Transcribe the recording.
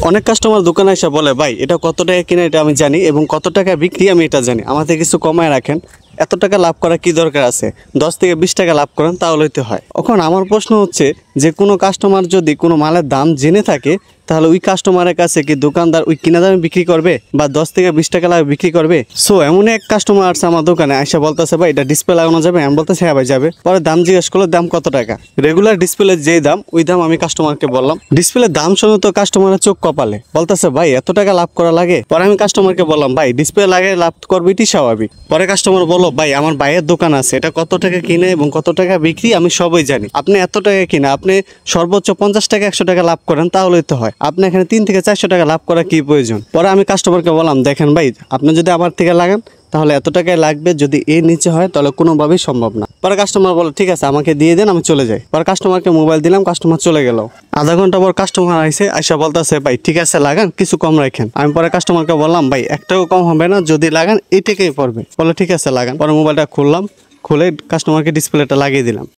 অনেক কাস্টমার দোকানে এসে বলে ভাই এটা কত টাকা কিনে এটা আমি জানি এবং কত টাকা বিক্রি আমি এটা জানি, আমাদের কিছু কমায় রাখেন, এত টাকা লাভ করা কি দরকার আছে, 10 থেকে 20 টাকা লাভ করেন তাহলেই তো হয়। এখন আমার প্রশ্ন হচ্ছে যে কোনো কাস্টমার যদি কোনো মালের দাম জেনে থাকে তাহলে ওই কাস্টমারের কাছে কি দোকানদার ওই কিনা দামে বিক্রি করবে বা 10 থেকে 20 টাকা লাভ বিক্রি করবে? সো এমন এক কাস্টমার আসছে আমার দোকানে এসে বলতেছে ভাই এটা ডিসপ্লে লাগানো যাবে, আমি বলতেছি হ্যাঁ ভাই যাবে। পরে দাম জিজ্ঞেস করলো, দাম কত টাকা? রেগুলার ডিসপ্লে যেই দাম ওই দাম আমি কাস্টমারকে বললাম। ডিসপ্লে দাম শুনে তো কাস্টমারের চোখ কপালে, বলতেছে ভাই এত টাকা লাভ করা লাগে? পরে আমি কাস্টমারকে বললাম ভাই ডিসপ্লে লাগে লাভ করবে এটি স্বাভাবিক। পরে কাস্টমার বললো ভাই আমার ভাইয়ের দোকান আছে, এটা কত টাকা কিনে এবং কত টাকা বিক্রি আমি সবই জানি, আপনি এত টাকা কিনে আপনি সর্বোচ্চ 50 টাকা 100 টাকা লাভ করেন তাহলেই তো হয়, আপনি এখানে 3 থেকে 400 টাকা লাভ করা কি প্রয়োজন? পরে আমি কাস্টমারকে বললাম দেখেন ভাই আপনি যদি আমার থেকে লাগান তাহলে এত টাকায় লাগবে, যদি এর নিচে হয় তাহলে কোনোভাবেই সম্ভব না। পরে কাস্টমার বলে ঠিক আছে আমাকে দিয়ে দেন আমি চলে যাই। পরে কাস্টমারকে মোবাইল দিলাম, কাস্টমার চলে গেল। আধা ঘন্টা পর কাস্টমার আইসা বলতেছে ভাই ঠিক আছে লাগান, কিছু কম রাখেন। আমি পরে কাস্টমারকে বললাম ভাই 1 টাকাও কম হবে না, যদি লাগান এই টাকাই পড়বে। বলে ঠিক আছে লাগান। পরে মোবাইলটা খুললাম, খুলে কাস্টমারকে ডিসপ্লেটা লাগিয়ে দিলাম।